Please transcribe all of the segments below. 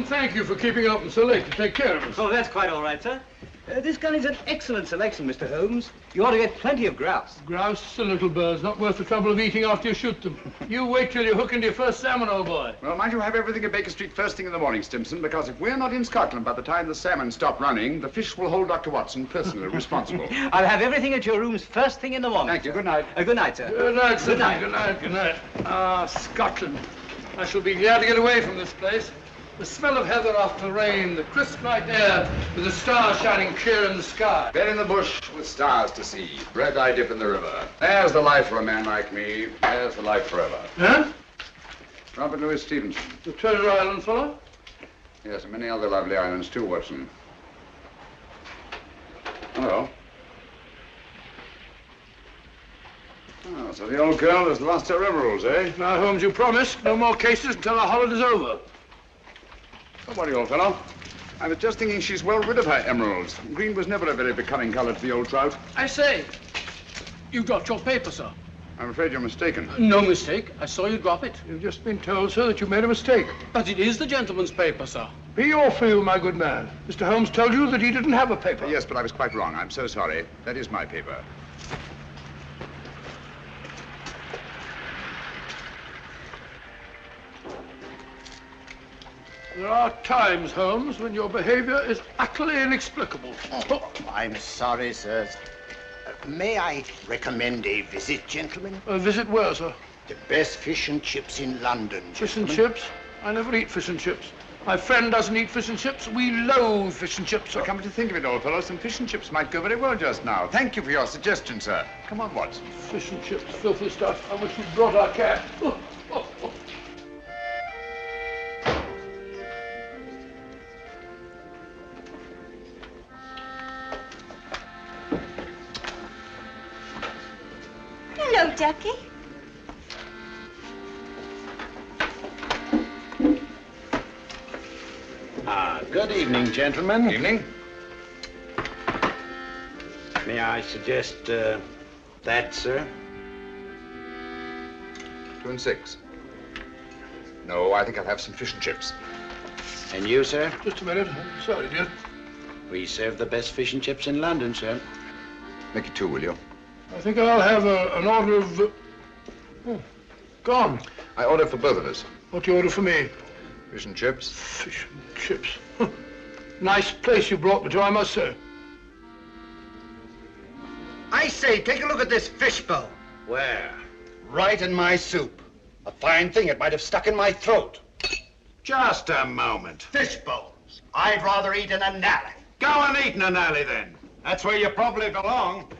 Thank you for keeping up so late to take care of us. Oh, that's quite all right, sir. This gun is an excellent selection, Mr. Holmes. You ought to get plenty of grouse. Grouse are little birds, not worth the trouble of eating after you shoot them. You wait till you hook into your first salmon, old boy. Well, mind you have everything at Baker Street first thing in the morning, Stimson, because if we're not in Scotland by the time the salmon stop running, the fish will hold Dr. Watson personally responsible. I'll have everything at your rooms first thing in the morning. Thank you. Good night. Good night, sir. Good night, sir. Good night. Good night. Good night. Ah, Scotland. I shall be glad to get away from this place. The smell of heather after the rain, the crisp night air, with the stars shining clear in the sky. Bed in the bush with stars to see, bread I dip in the river. There's the life for a man like me. There's the life forever. Huh? Robert Louis Stevenson. The Treasure Island fellow? Yes, and many other lovely islands too, Watson. Hello. Oh, so the old girl has lost her emeralds, eh? Now, Holmes, you promised no more cases until the holiday's over. Don't worry, old fellow. I was just thinking she's well rid of her emeralds. Green was never a very becoming color to the old trout. I say, you dropped your paper, sir. I'm afraid you're mistaken. No mistake. I saw you drop it. You've just been told, sir, that you made a mistake. But it is the gentleman's paper, sir. Be your fool, my good man. Mr. Holmes told you that he didn't have a paper. Yes, but I was quite wrong. I'm so sorry. That is my paper. There are times, Holmes, when your behavior is utterly inexplicable. Oh, I'm sorry, sir. May I recommend a visit, gentlemen? A visit where, sir? The best fish and chips in London, Fish and gentlemen. chips? I never eat fish and chips. My friend doesn't eat fish and chips. We loathe fish and chips, sir. Come to think of it, old fellow, some fish and chips might go very well just now. Thank you for your suggestion, sir. Come on, Watson. Fish and chips, filthy stuff. I wish you'd brought our cat. Hello, Ducky. Good evening, gentlemen. Evening. May I suggest that, sir? 2 and 6. No, I think I'll have some fish and chips. And you, sir? Just a minute. I'm sorry, dear. We serve the best fish and chips in London, sir. Make it 2, will you? I think I'll have an order of... Oh, gone. I order for both of us. What do you order for me? Fish and chips. Fish and chips. Nice place you brought me to, I must say. I say, take a look at this fishbowl. Where? Right in my soup. A fine thing, it might have stuck in my throat. Just a moment. Fishbowls. I'd rather eat in an alley. Go and eat in an alley, then. That's where you probably belong.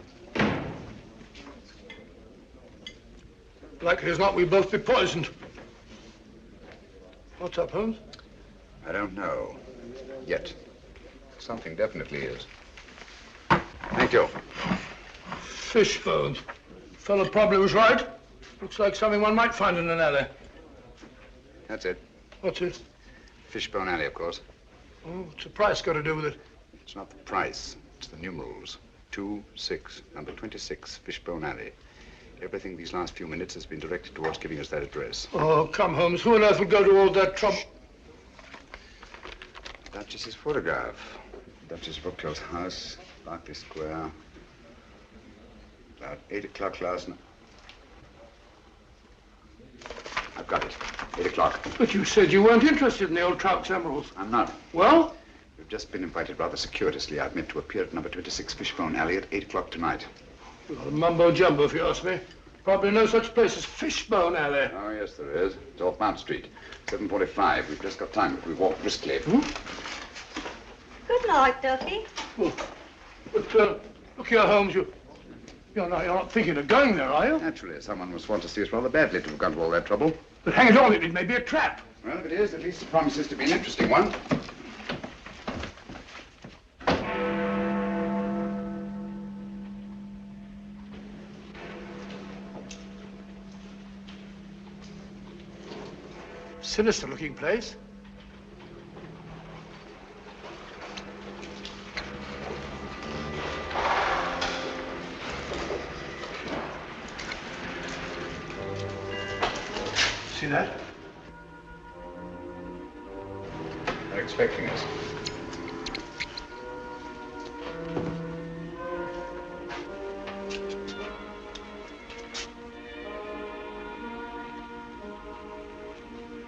Likely as not, we'll both be poisoned. What's up, Holmes? I don't know. Yet. Something definitely is. Thank you. Fish bones. Fellow probably was right. Looks like something one might find in an alley. That's it. What's it? Fishbone Alley, of course. Oh, what's the price got to do with it? It's not the price. It's the numerals. 26, number 26, Fishbone Alley. Everything these last few minutes has been directed towards giving us that address. Oh, come, Holmes. Who on earth would go to all that trouble? Duchess's photograph. Duchess Brookfield's house, Berkeley Square. About 8 o'clock last night. I've got it. 8 o'clock. But you said you weren't interested in the old trout's emeralds. I'm not. Well? We've just been invited rather circuitously, I admit, to appear at number 26 Fishbone Alley at 8 o'clock tonight. Well, mumbo jumbo, if you ask me. probably no such place as Fishbone Alley. Oh, yes, there is. It's off Mount Street. 7:45. We've just got time if we walk briskly. Good night, Ducky. Oh, but, look here, Holmes, you're not thinking of going there, are you? Naturally, someone must want to see us rather badly to have gone to all that trouble. But hang it all, it may be a trap. Well, if it is, at least it promises to be an interesting one. Sinister-looking place. See that? They're expecting us.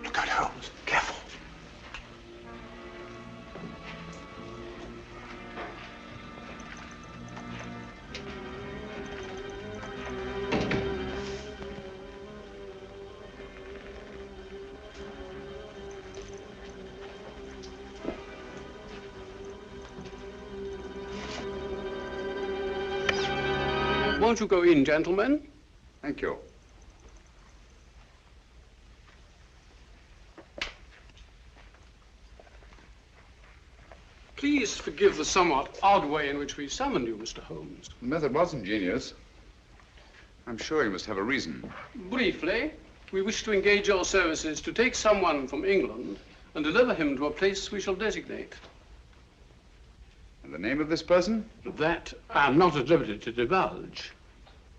Look out, Holmes. Careful. Won't you go in, gentlemen? Thank you. Please forgive the somewhat odd way in which we summoned you, Mr. Holmes. The method was ingenious. I'm sure you must have a reason. Briefly, we wish to engage your services to take someone from England and deliver him to a place we shall designate. And the name of this person? That I am not at liberty to divulge.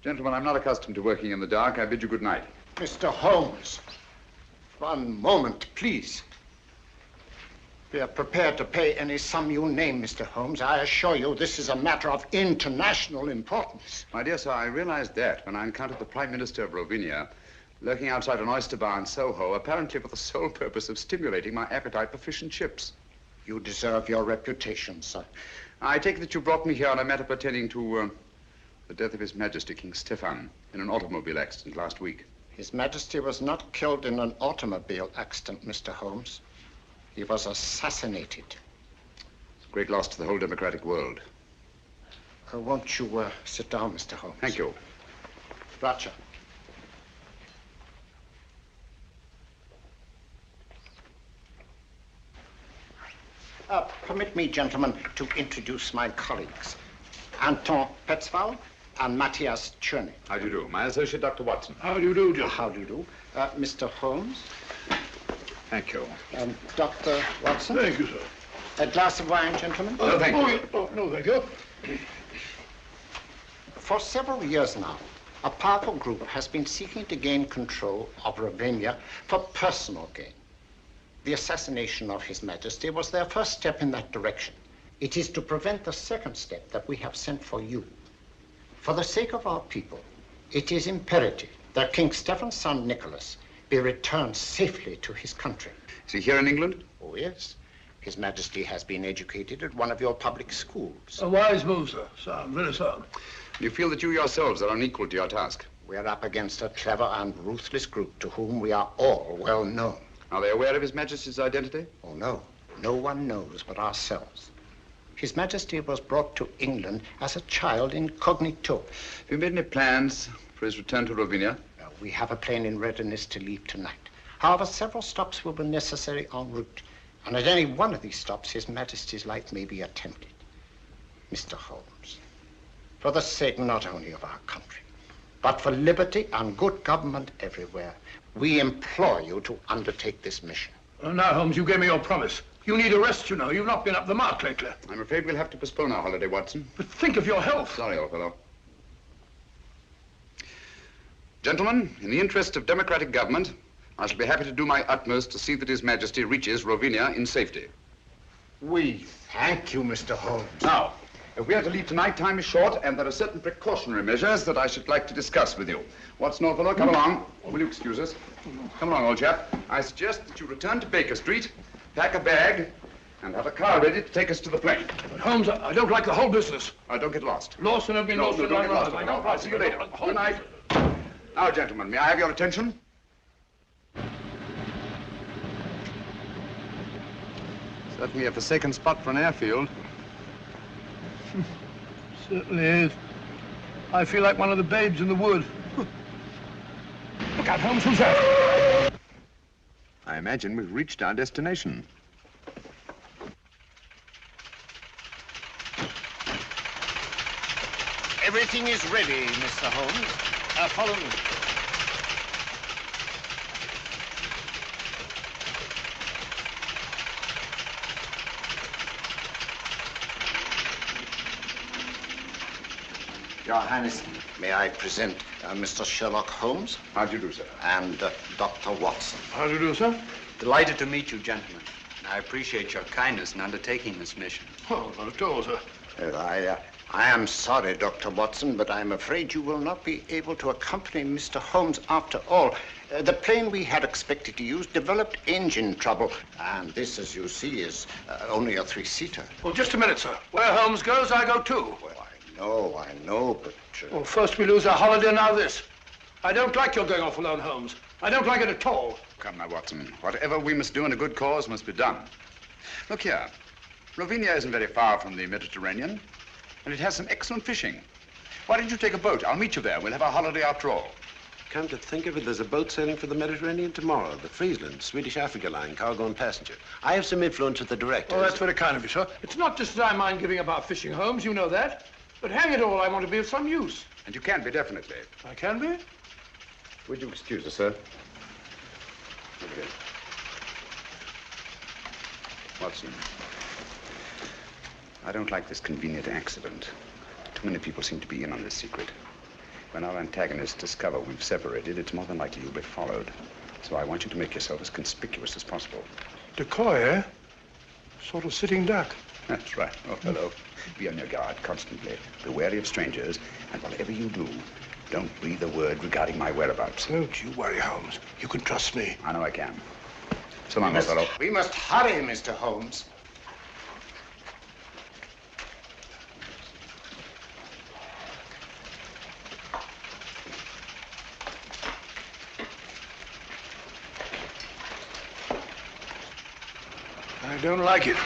Gentlemen, I'm not accustomed to working in the dark. I bid you good night. Mr. Holmes, one moment, please. We are prepared to pay any sum you name, Mr. Holmes. I assure you this is a matter of international importance. My dear sir, I realized that when I encountered the Prime Minister of Rovinia lurking outside an oyster bar in Soho, apparently for the sole purpose of stimulating my appetite for fish and chips. You deserve your reputation, sir. I take it that you brought me here on a matter pertaining to the death of His Majesty King Stefan in an automobile accident last week. His Majesty was not killed in an automobile accident, Mr. Holmes. He was assassinated. It's a great loss to the whole democratic world. Won't you sit down, Mr. Holmes? Thank you. Roger. Permit me, gentlemen, to introduce my colleagues. Anton Petzval and Matthias Czerny. How do you do? My associate, Dr. Watson. How do you do, Joe? How do you do? Mr. Holmes Thank you. and Dr. Watson. Thank you, sir. A glass of wine, gentlemen? No, thank you. Oh, no, thank you. For several years now, a powerful group has been seeking to gain control of Ravinia for personal gain. The assassination of His Majesty was their first step in that direction. It is to prevent the second step that we have sent for you. For the sake of our people, it is imperative that King Stephen's son, Nicholas, be returned safely to his country. Is he here in England? Oh, yes. His Majesty has been educated at one of your public schools. A wise move, sir. Sound, very sound. You feel that you yourselves are unequal to your task? We are up against a clever and ruthless group to whom we are all well known. Are they aware of His Majesty's identity? Oh, no. No one knows but ourselves. His Majesty was brought to England as a child incognito. Have you made any plans for his return to Ravinia? We have a plane in readiness to leave tonight. However, several stops will be necessary en route. And at any one of these stops, His Majesty's life may be attempted. Mr. Holmes, for the sake not only of our country, but for liberty and good government everywhere, we implore you to undertake this mission. Now, Holmes, you gave me your promise. You need a rest, you know. You've not been up the mark lately. I'm afraid we'll have to postpone our holiday, Watson. But think of your health. Sorry, old fellow. Gentlemen, in the interest of democratic government, I shall be happy to do my utmost to see that His Majesty reaches Ravinia in safety. We thank you, Mr. Holmes. Now, if we are to leave tonight, time is short, and there are certain precautionary measures that I should like to discuss with you. Watson, old fellow, come along. Will you excuse us? Come along, old chap. I suggest that you return to Baker Street, pack a bag, and have a car ready to take us to the plane. But Holmes, I don't like the whole business. Don't get lost. Lost and have been lost. Don't get lost. I'll see you later. Good night. Now, gentlemen, may I have your attention? Certainly a forsaken spot for an airfield. Certainly is. I feel like one of the babes in the wood. Look out, Holmes, who's that? I imagine we've reached our destination. Everything is ready, Mr. Holmes. Follow me. Your Highness, may I present Mr. Sherlock Holmes? How do you do, sir? And Dr. Watson. How do you do, sir? Delighted to meet you, gentlemen. I appreciate your kindness in undertaking this mission. Oh, not at all, sir. I am sorry, Dr. Watson, but I'm afraid you will not be able to accompany Mr. Holmes after all. The plane we had expected to use developed engine trouble, and this, as you see, is only a three-seater. Well, just a minute, sir. Where Holmes goes, I go too. Well, I know, but... Well, first we lose our holiday, now this. I don't like your going off alone, Holmes. I don't like it at all. Come now, Watson. Whatever we must do in a good cause must be done. Look here. Ravinia isn't very far from the Mediterranean, and it has some excellent fishing. Why don't you take a boat? I'll meet you there. We'll have our holiday after all. Come to think of it, there's a boat sailing for the Mediterranean tomorrow, the Friesland, Swedish Africa line, cargo and passenger. I have some influence with the director. Oh, that's very kind of you, sir. It's not just that I mind giving up our fishing, Holmes, you know that. But hang it all, I want to be of some use. And you can be, definitely. I can be? Would you excuse us, sir? Okay. Watson, I don't like this convenient accident. Too many people seem to be in on this secret. When our antagonists discover we've separated, it's more than likely you'll be followed. So I want you to make yourself as conspicuous as possible. Decoy, eh? Sort of sitting duck. That's right. Oh, hello. Be on your guard constantly. Be wary of strangers, and whatever you do, don't breathe a word regarding my whereabouts. Don't you worry, Holmes. You can trust me. I know I can. So long, old fellow. We must hurry, Mr. Holmes. I don't like it.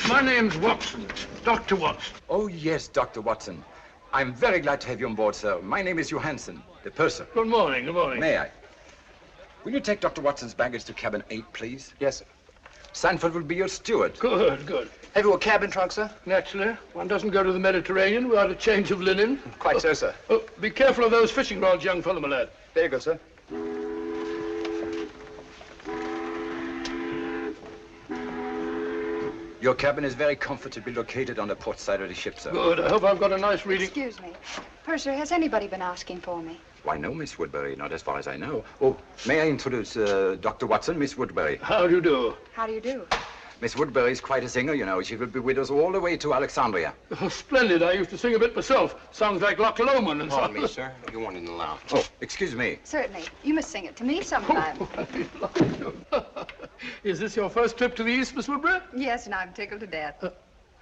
My name's Watson, Dr. Watson. Oh, yes, Dr. Watson. I'm very glad to have you on board, sir. My name is Johansson, the purser. Good morning, good morning. May I? Will you take Dr. Watson's baggage to cabin 8, please? Yes, sir. Sanford will be your steward. Good, good. Have you a cabin trunk, sir? Naturally. One doesn't go to the Mediterranean without a change of linen. Quite so, sir. Oh, be careful of those fishing rods, young fellow, my lad. Very good, sir. Your cabin is very comfortably located on the port side of the ship, sir. Good. I hope I've got a nice reading. Excuse me. Purser, has anybody been asking for me? Why, no, Miss Woodbury, not as far as I know. Oh, may I introduce Dr. Watson, Miss Woodbury? How do you do? How do you do? Miss Woodbury is quite a singer, you know. She will be with us all the way to Alexandria. Oh, splendid. I used to sing a bit myself. Sounds like Loch Lomond and so Pardon me, sir. You want in the lounge. Oh, excuse me. Certainly. You must sing it to me sometime. Is this your first trip to the East, Miss Woodbury? Yes, and I'm tickled to death.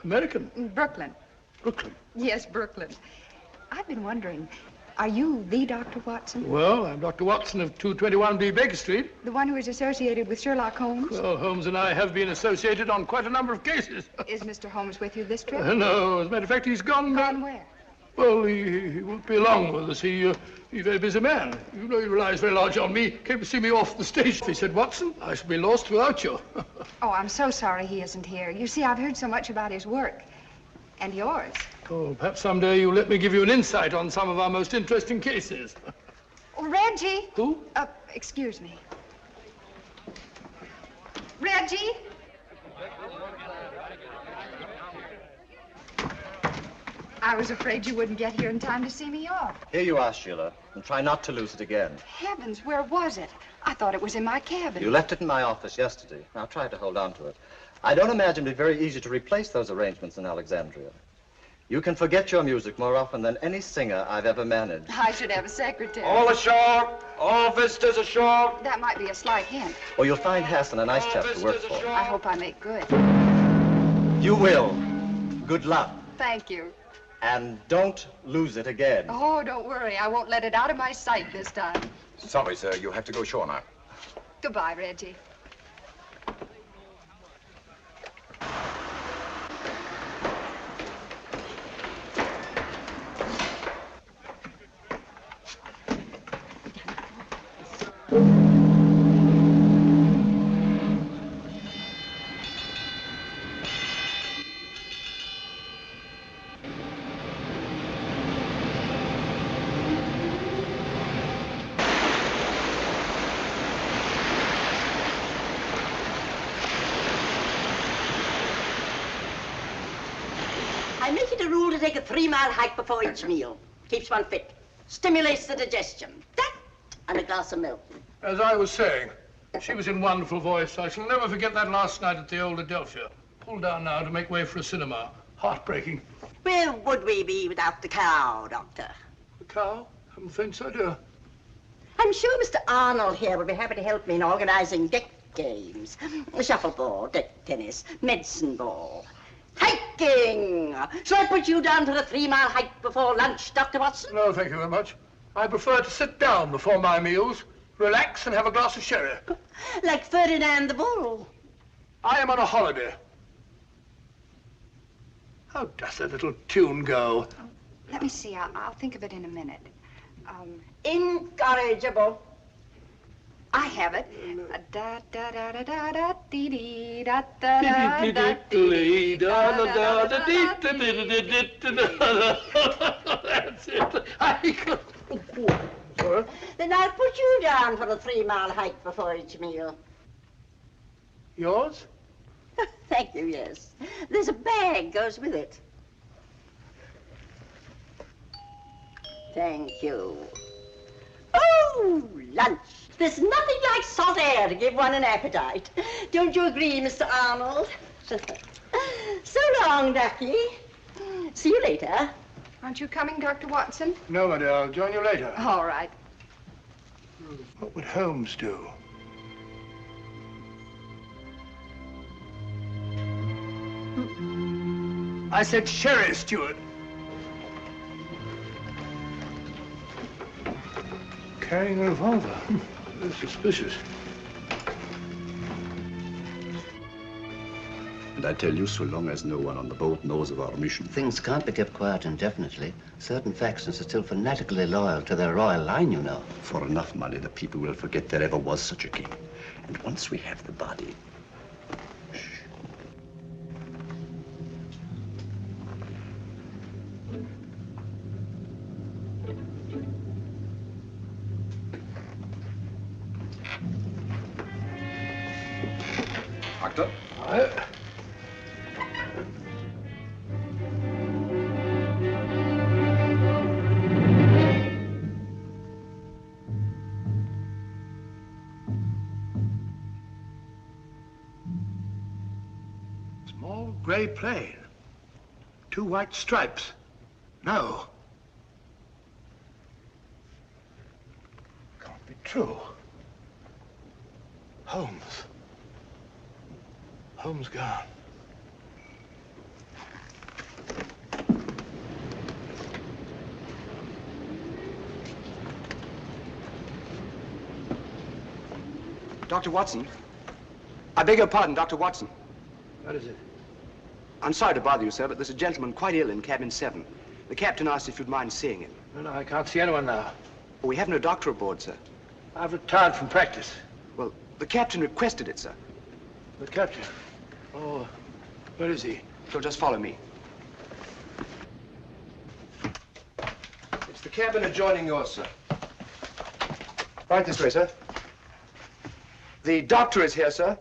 American? Brooklyn. Brooklyn? Yes, Brooklyn. I've been wondering, are you the Dr. Watson? Well, I'm Dr. Watson of 221B Baker Street. The one who is associated with Sherlock Holmes? Well, Holmes and I have been associated on quite a number of cases. Is Mr. Holmes with you this trip? No, as a matter of fact, he's gone. Gone where? Well, he won't be along with us. He's a very busy man. You know, he relies very large on me. Came to see me off the station. He said, Watson, I shall be lost without you. Oh, I'm so sorry he isn't here. You see, I've heard so much about his work. And yours. Oh, perhaps someday you'll let me give you an insight on some of our most interesting cases. Oh, Reggie. Who? Excuse me. Reggie? I was afraid you wouldn't get here in time to see me off. Here you are, Sheila, and try not to lose it again. Heavens, where was it? I thought it was in my cabin. You left it in my office yesterday. Now try to hold on to it. I don't imagine it'd be very easy to replace those arrangements in Alexandria. You can forget your music more often than any singer I've ever managed. I should have a secretary. All ashore! All visitors ashore! That might be a slight hint. Or you'll find Hassan a nice chap to work for. I hope I make good. You will. Good luck. Thank you. And don't lose it again. Oh, don't worry. I won't let it out of my sight this time. Sorry, sir. You have to go ashore now. Goodbye, Reggie. I make it a rule to take a 3-mile hike before each meal. Keeps one fit. Stimulates the digestion. That and a glass of milk. As I was saying, she was in wonderful voice. I shall never forget that last night at the old Adelphia. Pulled down now to make way for a cinema. Heartbreaking. Where would we be without the cow, Doctor? The cow? Haven't the faintest idea. I'm sure Mr. Arnold here would be happy to help me in organizing deck games. Shuffleboard, deck tennis, medicine ball. Hiking! Shall I put you down for a 3-mile hike before lunch, Dr. Watson? No, thank you very much. I prefer to sit down before my meals, relax and have a glass of sherry. Like Ferdinand the Bull. I am on a holiday. How does that little tune go? Let me see. I'll think of it in a minute. Incorrigible. I have it. Da da da da da da dee dee da da da da dee da da da da That's it. Sorry? Then I'll put you down for a 3-mile hike before each meal. Yours? Thank you, yes. There's a bag goes with it. Thank you. Oh, lunch. There's nothing like salt air to give one an appetite. Don't you agree, Mr. Arnold? So long, Ducky. See you later. Aren't you coming, Dr. Watson? No, my dear. I'll join you later. All right. What would Holmes do? I said sherry, Stewart. Carrying a revolver. Very suspicious. And I tell you, so long as no one on the boat knows of our mission. Things can't be kept quiet indefinitely. Certain factions are still fanatically loyal to their royal line, you know. For enough money, the people will forget there ever was such a king. And once we have the body... Doctor? Small gray plane. 2 white stripes. No. Can't be true. Holmes. Holmes gone. Dr. Watson. I beg your pardon, Dr. Watson. What is it? I'm sorry to bother you, sir, but there's a gentleman quite ill in cabin 7. The captain asked if you'd mind seeing him. No, I can't see anyone now. We have no doctor aboard, sir. I've retired from practice. Well, the captain requested it, sir. The captain? Oh, where is he? So just follow me. It's the cabin adjoining yours, sir. Right this way, sir. The doctor is here, sir.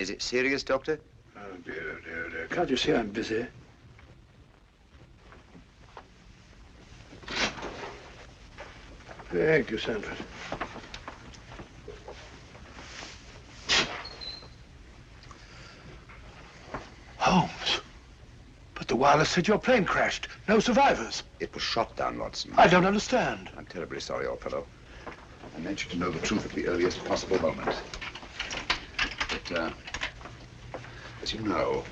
Is it serious, Doctor? Oh, dear, dear, dear. Can't you see I'm busy? Thank you, Sanford. Holmes. But the wireless said your plane crashed. No survivors. It was shot down, Watson. I don't understand. I'm terribly sorry, old fellow. I meant you to know the truth at the earliest possible moment. But, as you know,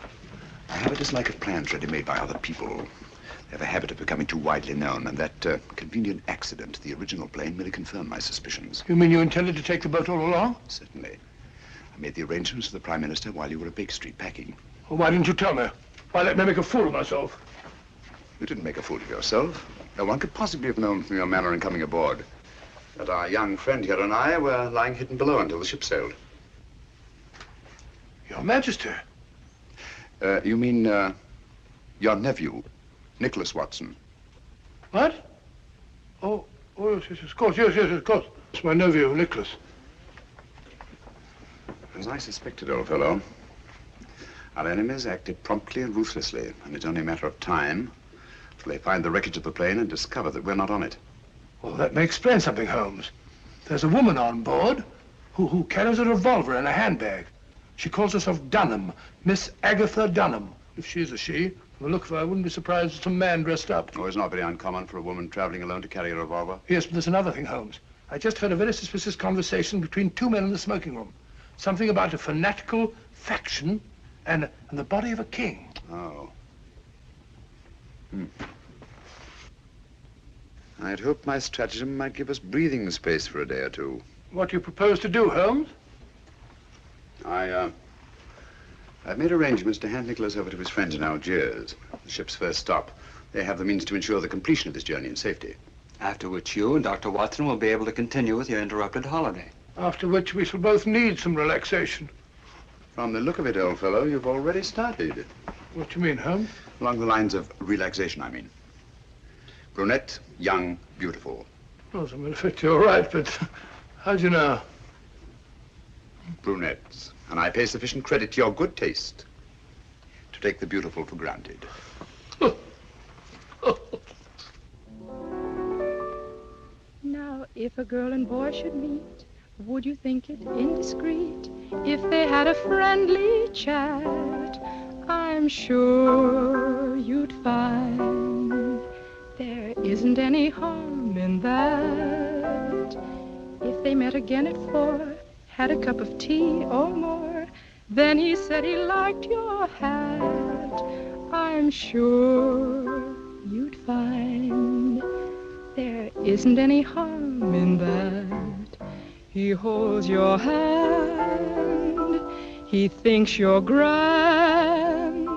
I have a dislike of plans ready-made by other people. They have a habit of becoming too widely known, and that convenient accident to the original plane merely confirmed my suspicions. You mean you intended to take the boat all along? Certainly. I made the arrangements with the Prime Minister while you were at Baker Street packing. Well, why didn't you tell me? Why let me make a fool of myself? You didn't make a fool of yourself. No one could possibly have known from your manner in coming aboard that our young friend here and I were lying hidden below until the ship sailed. Your Majesty. You mean, your nephew, Nicholas Watson. What? Oh, yes, of course, yes, of course. It's my nephew, Nicholas. As I suspected, old fellow, our enemies acted promptly and ruthlessly, and it's only a matter of time till they find the wreckage of the plane and discover that we're not on it. Well, that may explain something, Holmes. There's a woman on board who carries a revolver in a handbag. She calls herself Dunham, Miss Agatha Dunham. If she's a she, from the look of her, I wouldn't be surprised if some man dressed up. Oh, it's not very uncommon for a woman traveling alone to carry a revolver. Yes, but there's another thing, Holmes. I just heard a very suspicious conversation between two men in the smoking room. Something about a fanatical faction and the body of a king. Oh. I'd hoped my stratagem might give us breathing space for a day or two. What do you propose to do, Holmes? I've made arrangements to hand Nicholas over to his friends in Algiers, the ship's first stop. They have the means to ensure the completion of this journey in safety. After which you and Dr. Watson will be able to continue with your interrupted holiday. After which we shall both need some relaxation. From the look of it, old fellow, you've already started. What do you mean, Holmes? Along the lines of relaxation, I mean. Brunette, young, beautiful. Oh, as a matter of fact, you're right, but how do you know? Brunettes. And I pay sufficient credit to your good taste to take the beautiful for granted. Now, if a girl and boy should meet, would you think it indiscreet if they had a friendly chat? I'm sure you'd find there isn't any harm in that. If they met again at 4, had a cup of tea or more, then he said he liked your hat, I'm sure you'd find there isn't any harm in that. He holds your hand, he thinks you're grand,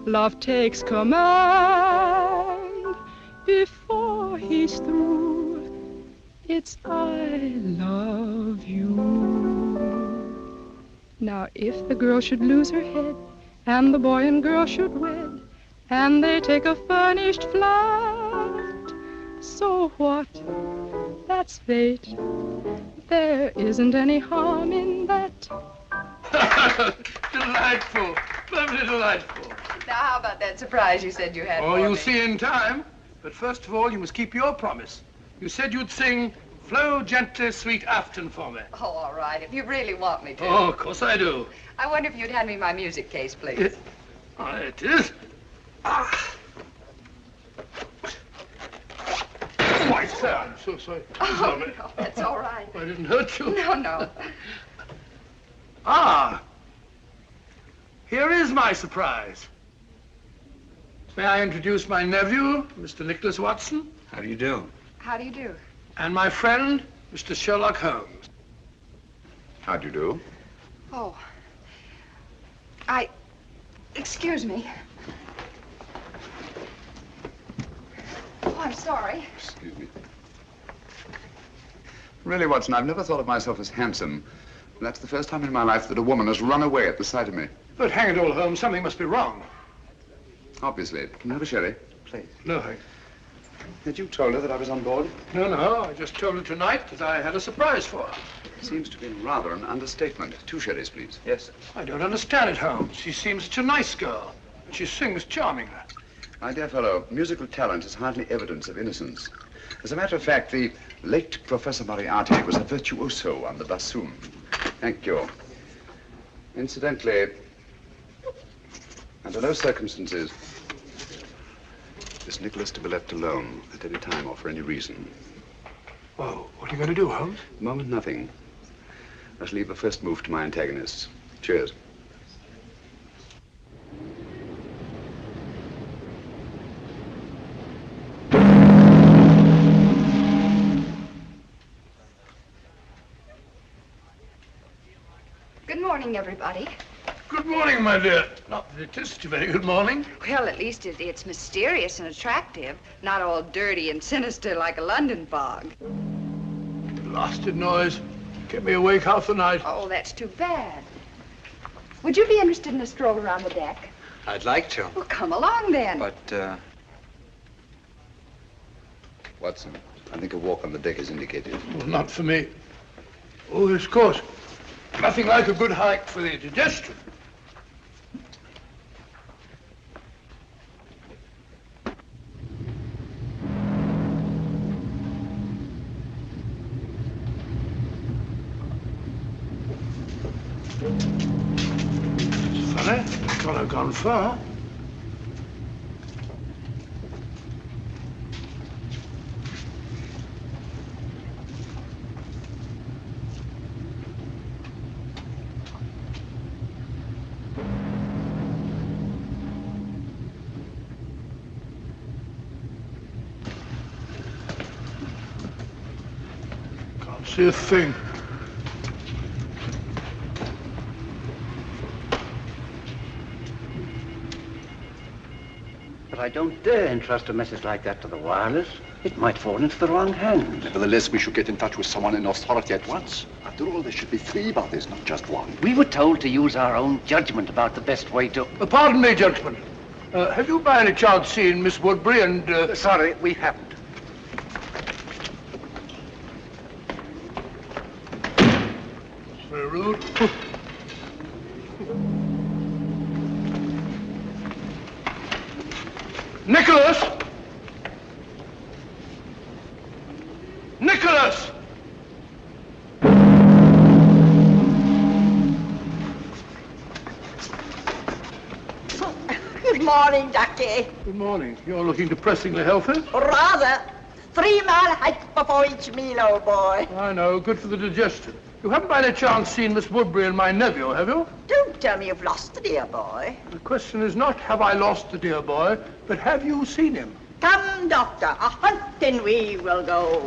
love takes command. Before he's through, it's I love you. Now, if the girl should lose her head, and the boy and girl should wed, and they take a furnished flat, so what? That's fate. There isn't any harm in that. Delightful. Perfectly delightful. Now, how about that surprise you said you had Oh, for you'll me? see in time. But first of all, you must keep your promise. You said you'd sing Flow Gently, Sweet Afton for me. Oh, all right, if you really want me to. Oh, of course I do. I wonder if you'd hand me my music case, please. It is. Why, sir, I'm so sorry. Oh, no, that's all right. I didn't hurt you. No, no. Here is my surprise. May I introduce my nephew, Mr. Nicholas Watson? How do you do? How do you do? And my friend, Mr. Sherlock Holmes. How do you do? Oh. Excuse me. Oh, I'm sorry. Excuse me. Really, Watson, I've never thought of myself as handsome. That's the first time in my life that a woman has run away at the sight of me. But hang it all, Holmes, something must be wrong. Obviously. Can you have a sherry? Please. No, Hank. Had you told her that I was on board? No, I just told her tonight that I had a surprise for her. Seems to be rather an understatement. 2 sherries, please. Yes. I don't understand it, Holmes. She seems such a nice girl. And she sings charmingly. My dear fellow, musical talent is hardly evidence of innocence. As a matter of fact, the late Professor Moriarty was a virtuoso on the bassoon. Thank you. Incidentally, under no circumstances is Nicholas to be left alone at any time or for any reason. Oh, what are you going to do, Holmes? At the moment, nothing. I shall leave the first move to my antagonists. Cheers. Good morning, everybody. Good morning, my dear. Not that it is such a very good morning. Well, at least it's mysterious and attractive, not all dirty and sinister like a London fog. Blasted noise. Kept me awake half the night. Oh, that's too bad. Would you be interested in a stroll around the deck? I'd like to. Well, come along then. But, Watson, I think a walk on the deck is indicated. Well, not for me. Oh, yes, of course. Nothing like a good hike for the digestion. It's funny. I thought I'd gone far. Can't see a thing. But I don't dare entrust a message like that to the wireless. It might fall into the wrong hands. Nevertheless, we should get in touch with someone in authority at once. After all, there should be 3 about this, not just 1. We were told to use our own judgment about the best way to... Pardon me, gentlemen. Have you by any chance seen Miss Woodbury and... Sorry, we haven't. Very rude. Nicholas! Nicholas! Good morning, Ducky. Good morning. You're looking depressingly healthy. Rather. 3-mile hike before each meal, old boy. I know. Good for the digestion. You haven't by any chance seen Miss Woodbury and my nephew, have you? Don't tell me you've lost the dear boy. The question is not have I lost the dear boy, but have you seen him? Come, Doctor, a hunting we will go.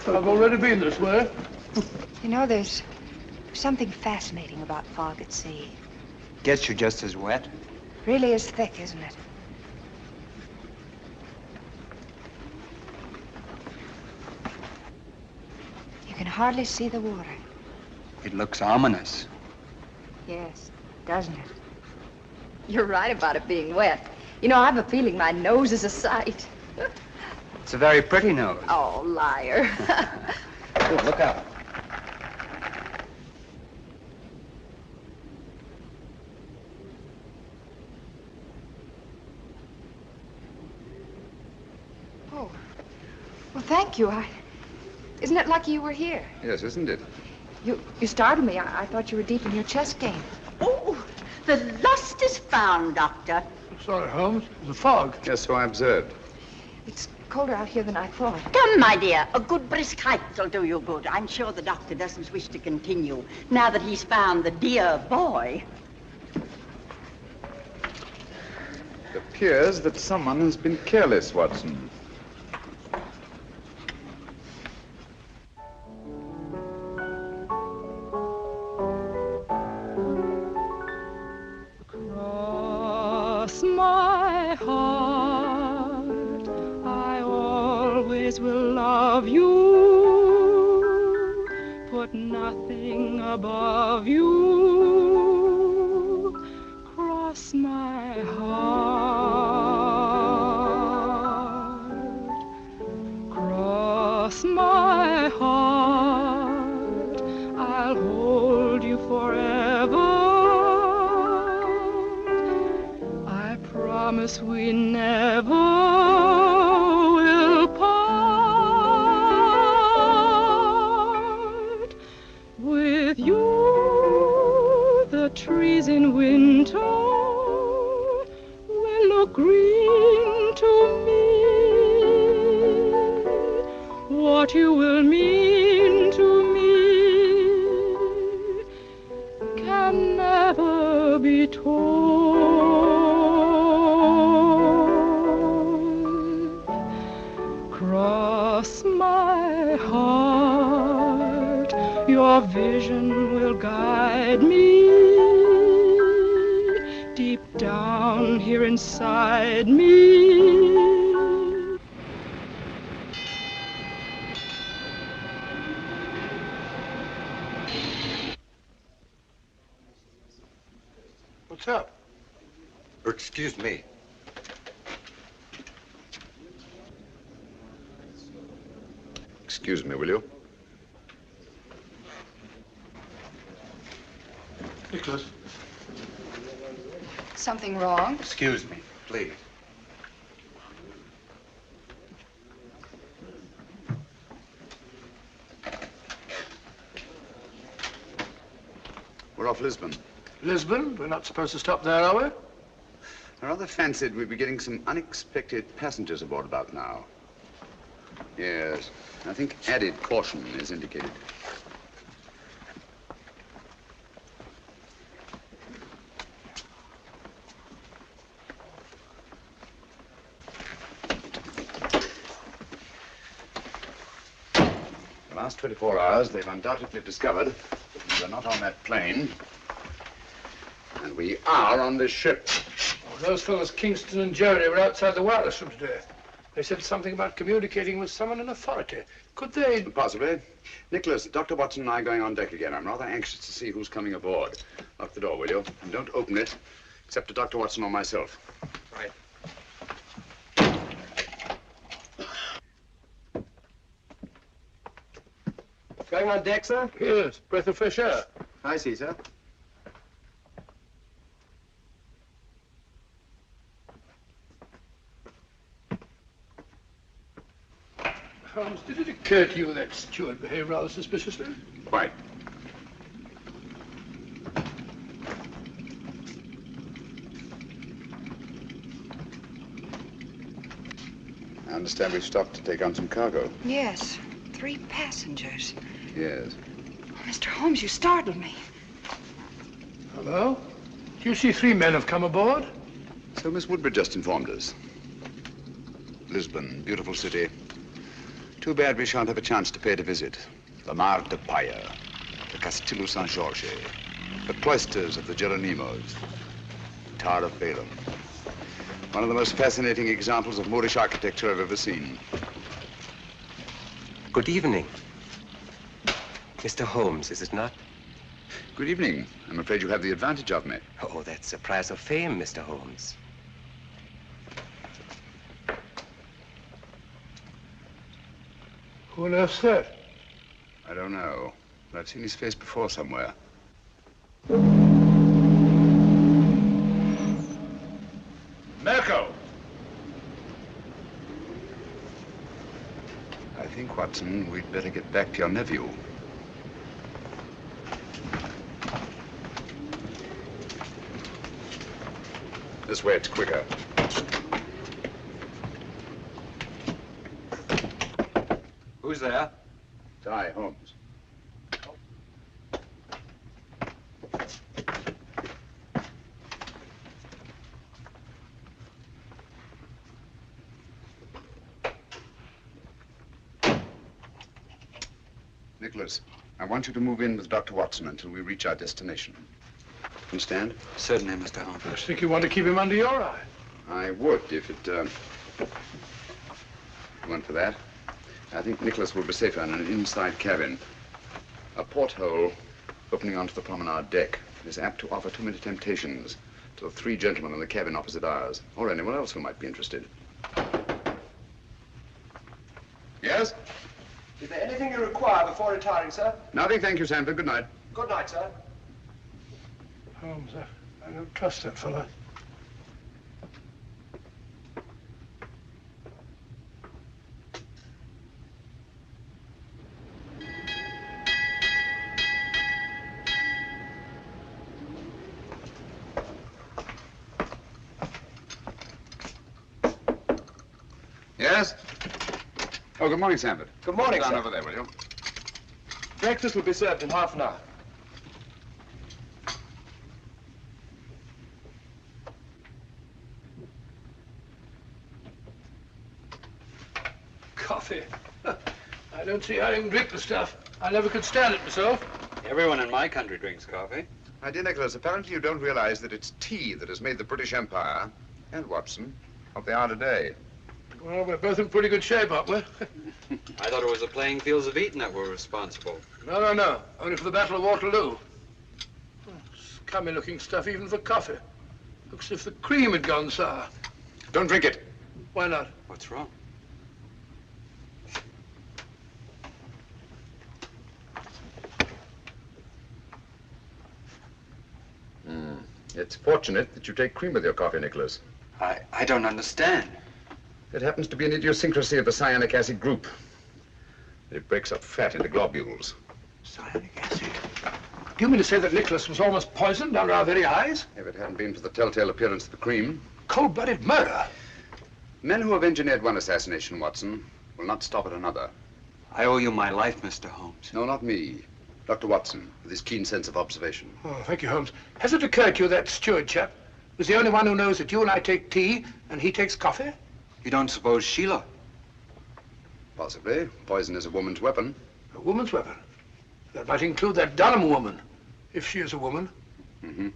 I've already been this way. You know, there's something fascinating about fog at sea. Gets you just as wet. Really is thick, isn't it? You can hardly see the water. It looks ominous. Yes, doesn't it? You're right about it being wet. You know, I've a feeling my nose is a sight. It's a very pretty nose. Oh, liar. Oh, look out. Oh, well, thank you. Isn't it lucky you were here? Yes, isn't it? You startled me. I thought you were deep in your chess game. Oh, the lost is found, Doctor. Sorry, Holmes. The fog. Yes, so I observed. It's colder out here than I thought. Come, my dear. A good brisk hike will do you good. I'm sure the doctor doesn't wish to continue now that he's found the dear boy. It appears that someone has been careless, Watson. My heart, I always will love you, put nothing above you, cross my heart. cross my heart, I'll hold you forever. I promise we never will part. With you, the trees in winter will look green to me. What you will mean to me can never be told. Cross my heart, your vision will guide me deep down here inside me. What's up? Excuse me. Excuse me, will you? Nicholas. Something wrong? Excuse me, please. We're off Lisbon. Lisbon? We're not supposed to stop there, are we? I rather fancied we'd be getting some unexpected passengers aboard about now. Yes, I think added caution is indicated. The last 24 hours, they've undoubtedly discovered we're not on that plane, and we are on this ship. Oh, those fellows, Kingston and Jerry, were outside the wireless room today. They said something about communicating with someone in authority. Could they? Possibly. Nicholas, Dr. Watson and I are going on deck again. I'm rather anxious to see who's coming aboard. Lock the door, will you? And don't open it, except to Dr. Watson or myself. Right. Going on deck, sir? Yes, breath of fresh air. I see, sir. Holmes, did it occur to you that steward behaved rather suspiciously? Quite. I understand we've stopped to take on some cargo. Yes, 3 passengers. Yes. Oh, Mr. Holmes, you startled me. Hello? Do you see 3 men have come aboard? So Miss Woodbridge just informed us. Lisbon, beautiful city. Too bad we shan't have a chance to pay it a visit. The Mar de Paya, the Castillo San Jorge, the cloisters of the Geronimos, Tower of Balaam. One of the most fascinating examples of Moorish architecture I've ever seen. Good evening. Mr. Holmes, is it not? Good evening. I'm afraid you have the advantage of me. Oh, that's a prize of fame, Mr. Holmes. Who on earth's that? I don't know, but I've seen his face before somewhere. Mirko! I think, Watson, we'd better get back to your nephew. This way, it's quicker. Who's there? It's I, Holmes. Nicholas, I want you to move in with Dr. Watson until we reach our destination. Understand? Certainly, Mr. Holmes. I think you want to keep him under your eye. I would, if it went for that. I think Nicholas will be safer in an inside cabin. A porthole opening onto the promenade deck is apt to offer too many temptations to the 3 gentlemen in the cabin opposite ours, or anyone else who might be interested. Yes? Is there anything you require before retiring, sir? Nothing, thank you, Sanford. Good night. Good night, sir. Holmes, I don't trust that fellow. Yes? Oh, good morning, Sanford. Good morning, Down sir. over there, will you? Breakfast will be served in half an hour. Coffee. I don't see how you can drink the stuff. I never could stand it myself. Everyone in my country drinks coffee. My dear Nicholas, apparently you don't realize that it's tea that has made the British Empire, and Watson, what they are today. Well, we're both in pretty good shape, aren't we? I thought it was the playing fields of Eton that were responsible. No. Only for the Battle of Waterloo. Scummy-looking stuff, even for coffee. Looks as if the cream had gone sour. Don't drink it. Why not? What's wrong? It's fortunate that you take cream with your coffee, Nicholas. I don't understand. It happens to be an idiosyncrasy of the cyanic acid group. It breaks up fat into globules. Cyanic acid? Do you mean to say that Nicholas was almost poisoned under our very eyes? If it hadn't been for the telltale appearance of the cream. Cold-blooded murder. Men who have engineered one assassination, Watson, will not stop at another. I owe you my life, Mr. Holmes. No, not me. Dr. Watson, with his keen sense of observation. Oh, thank you, Holmes. Has it occurred to you that steward chap was the only one who knows that you and I take tea and he takes coffee? You don't suppose Sheila? Possibly. Poison is a woman's weapon. A woman's weapon? That might include that Dunham woman, if she is a woman. Mm-hmm.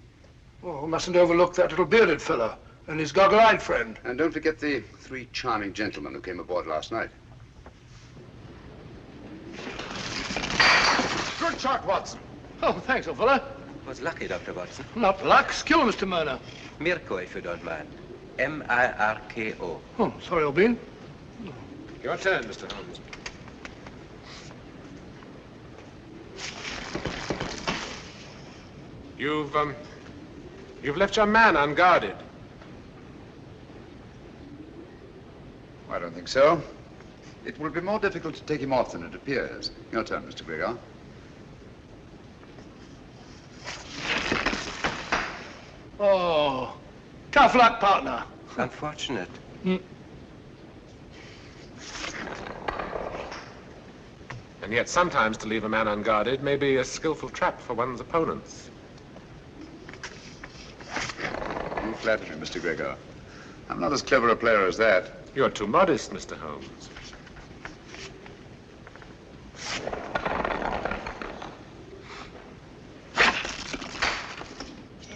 Oh, we mustn't overlook that little bearded fellow and his goggle-eyed friend. And don't forget the 3 charming gentlemen who came aboard last night. Good shot, Watson. Oh, thanks, old fellow. Was lucky, Dr. Watson. Not luck. Skill, Mr. Murner. Mirko, if you don't mind. M-I-R-K-O. Oh, sorry, old bean. Your turn, Mr. Holmes. You've left your man unguarded. I don't think so. It will be more difficult to take him off than it appears. Your turn, Mr. Gregor. Oh, tough luck, partner. Unfortunate. Mm. And yet sometimes to leave a man unguarded may be a skillful trap for one's opponents. You flatter me, Mr. Gregor. I'm not as clever a player as that. You're too modest, Mr. Holmes.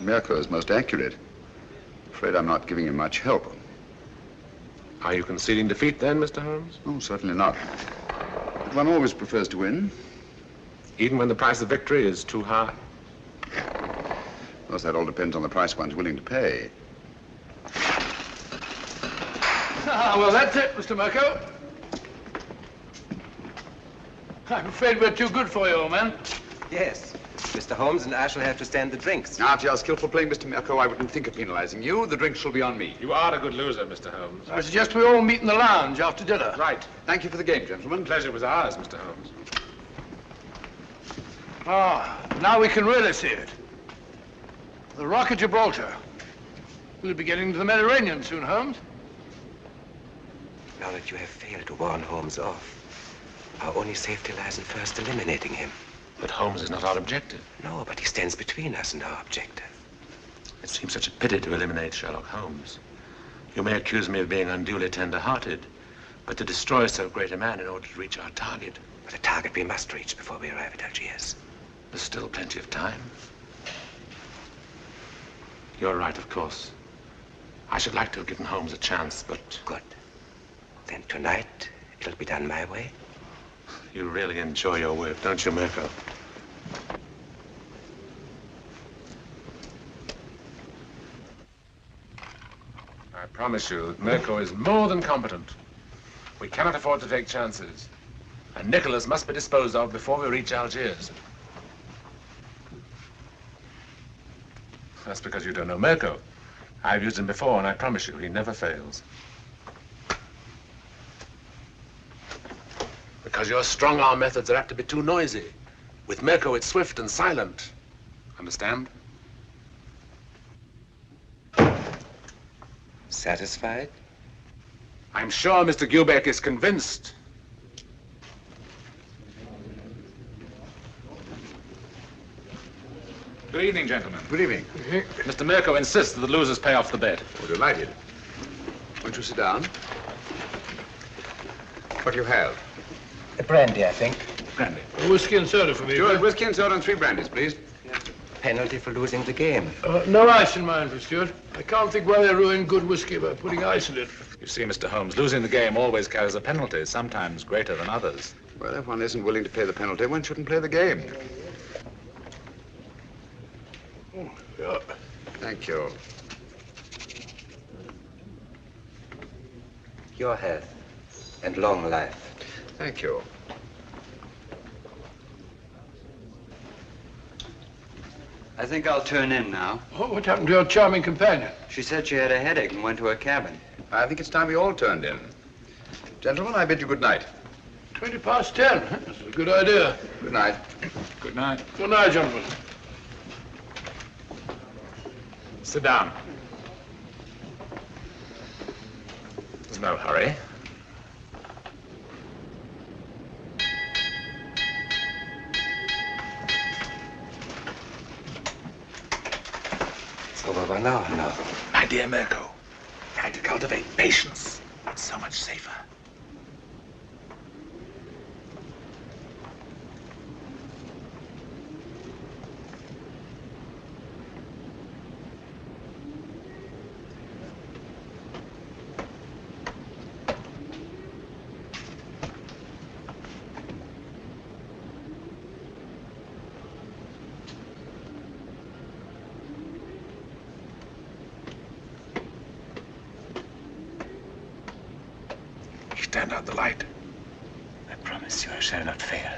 Mirko is most accurate. Afraid I'm not giving him much help. Are you conceding defeat then, Mr. Holmes? Oh, certainly not. But one always prefers to win. Even when the price of victory is too high? Of course, that all depends on the price one's willing to pay. Ah, well, that's it, Mr. Mirko. I'm afraid we're too good for you, old man. Yes. Mr. Holmes and I shall have to stand the drinks. After your skillful playing, Mr. Mirko, I wouldn't think of penalizing you. The drinks shall be on me. You are a good loser, Mr. Holmes. I suggest we all meet in the lounge after dinner. Right. Thank you for the game, gentlemen. Pleasure was ours, Mr. Holmes. Ah, now we can really see it. The Rock of Gibraltar. We'll be getting to the Mediterranean soon, Holmes. Now that you have failed to warn Holmes off, our only safety lies in first eliminating him. But Holmes is not our objective. No, but he stands between us and our objective. It seems such a pity to eliminate Sherlock Holmes. You may accuse me of being unduly tender-hearted, but to destroy so great a man in order to reach our target. But a target we must reach before we arrive at Algiers. There's still plenty of time. You're right, of course. I should like to have given Holmes a chance, but... Good. Then tonight, it'll be done my way. You really enjoy your work, don't you, Mirko? I promise you that Mirko is more than competent. We cannot afford to take chances. And Nicholas must be disposed of before we reach Algiers. That's because you don't know Mirko. I've used him before, and I promise you, he never fails. Because your strong-arm methods are apt to be too noisy. With Mirko, it's swift and silent. Understand? Satisfied? I'm sure Mr. Gubeck is convinced. Good evening, gentlemen. Good evening. Mr. Mirko insists that the losers pay off the bet. Oh, delighted. Won't you sit down? What do you have? A brandy, I think. Brandy. A whiskey and soda for me. Sure, whiskey and soda and 3 brandies, please. Penalty for losing the game. No ice in mine, Mr. Stewart. I can't think why they ruin good whiskey by putting ice in it. You see, Mr. Holmes, losing the game always carries a penalty, sometimes greater than others. Well, if one isn't willing to pay the penalty, one shouldn't play the game. Oh, yeah. Thank you. Your health and long life. Thank you. I think I'll turn in now. Oh, what happened to your charming companion? She said she had a headache and went to her cabin. I think it's time we all turned in. Gentlemen, I bid you good night. 20 past 10. That's a good idea. Good night. Good night. Good night, gentlemen. Sit down. There's no hurry. It's over by now, no. My dear Mirko, try to cultivate patience. It's so much safer. Stand out the light. I promise you I shall not fail.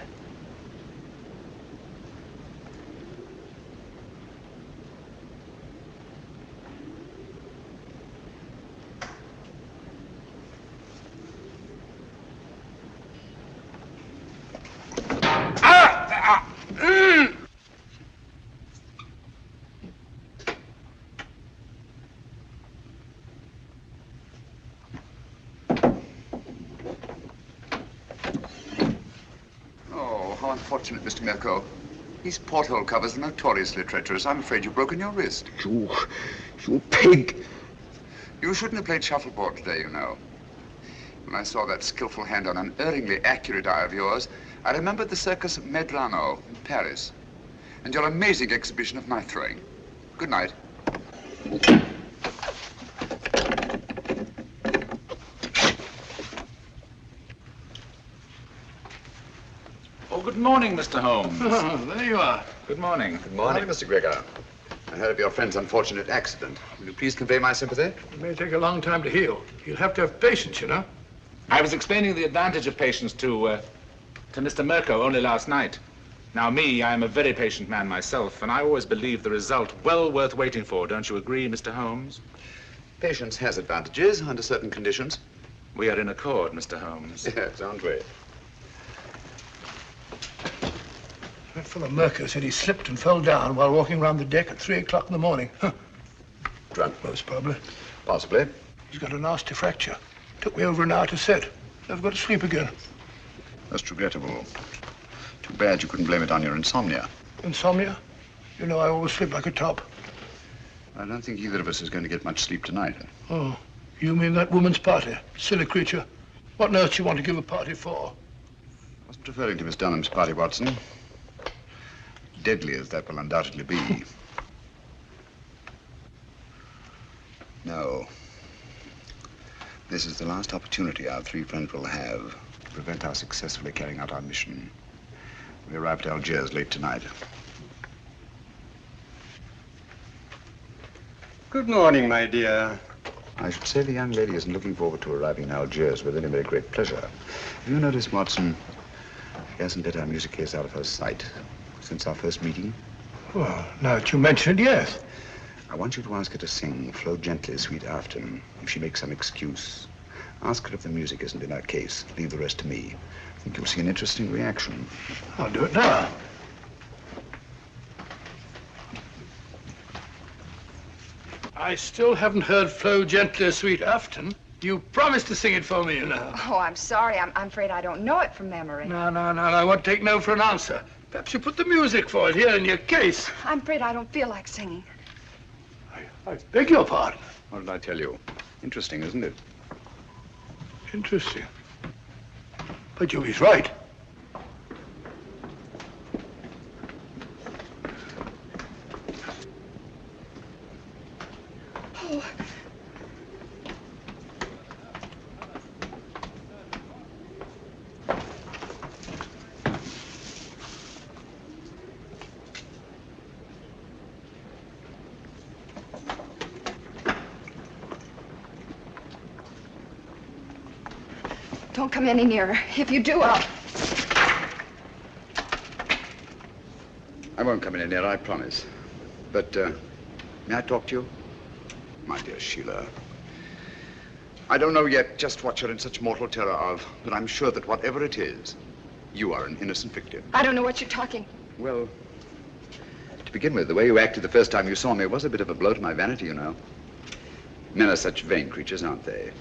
Unfortunate, Mr. Mirko. These porthole covers are notoriously treacherous. I'm afraid you've broken your wrist. You pig! You shouldn't have played shuffleboard today, you know. When I saw that skillful hand on an erringly accurate eye of yours, I remembered the Circus Medrano in Paris and your amazing exhibition of knife throwing. Good night. Good morning, Mr. Holmes. Oh, there you are. Good morning. Good morning, Mr. Gregor. I heard of your friend's unfortunate accident. Will you please convey my sympathy? It may take a long time to heal. You'll have to have patience, you know. I was explaining the advantage of patience to Mr. Mirko only last night. Now, me, I am a very patient man myself, and I always believe the result well worth waiting for. Don't you agree, Mr. Holmes? Patience has advantages under certain conditions. We are in accord, Mr. Holmes. Yes, aren't we? That fellow Mirko said he slipped and fell down while walking around the deck at 3 o'clock in the morning. Huh. Drunk, most probably. Possibly. He's got a nasty fracture. Took me over an hour to set. Never got to sleep again. That's regrettable. Too bad you couldn't blame it on your insomnia. Insomnia? You know I always sleep like a top. I don't think either of us is going to get much sleep tonight. Oh, you mean that woman's party? Silly creature. What on earth do you want to give a party for? I wasn't referring to Miss Dunham's party, Watson. Deadly as that will undoubtedly be. No. This is the last opportunity our 3 friends will have to prevent our successfully carrying out our mission. We arrive at Algiers late tonight. Good morning, my dear. I should say the young lady isn't looking forward to arriving in Algiers with any very great pleasure. Have you noticed, Watson, She hasn't let our music case out of her sight since our first meeting. Well, now that you mention it, yes. I want you to ask her to sing Flow Gently, Sweet Afton. If she makes some excuse, ask her if the music isn't in her case. Leave the rest to me. I think you'll see an interesting reaction. I'll do it now. I still haven't heard Flow Gently, Sweet Afton. You promised to sing it for me, you know. Oh, I'm sorry. I'm afraid I don't know it from memory. No, I won't take no for an answer. Perhaps you put the music for it here in your case. I'm afraid I don't feel like singing. I beg your pardon. What did I tell you? Interesting, isn't it? Interesting. But Joey's right. Oh. Don't come any nearer. If you do, I'll... I won't come any nearer, I promise. But, may I talk to you? My dear Sheila, I don't know yet just what you're in such mortal terror of, but I'm sure that whatever it is, you are an innocent victim. I don't know what you're talking. Well, to begin with, the way you acted the first time you saw me was a bit of a blow to my vanity, you know. Men are such vain creatures, aren't they?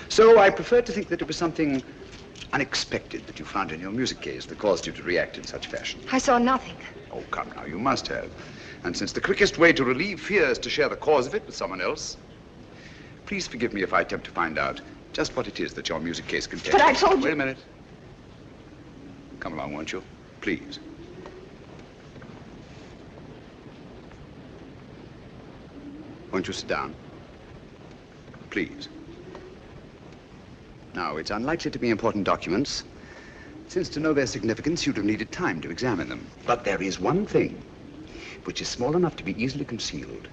So I prefer to think that it was something unexpected that you found in your music case that caused you to react in such fashion. I saw nothing. Oh, come now, you must have. And since the quickest way to relieve fear is to share the cause of it with someone else, please forgive me if I attempt to find out just what it is that your music case contains. But I told you... Wait a minute. Come along, won't you? Please. Won't you sit down? Please. Now, it's unlikely to be important documents, since to know their significance, you'd have needed time to examine them. But there is one thing which is small enough to be easily concealed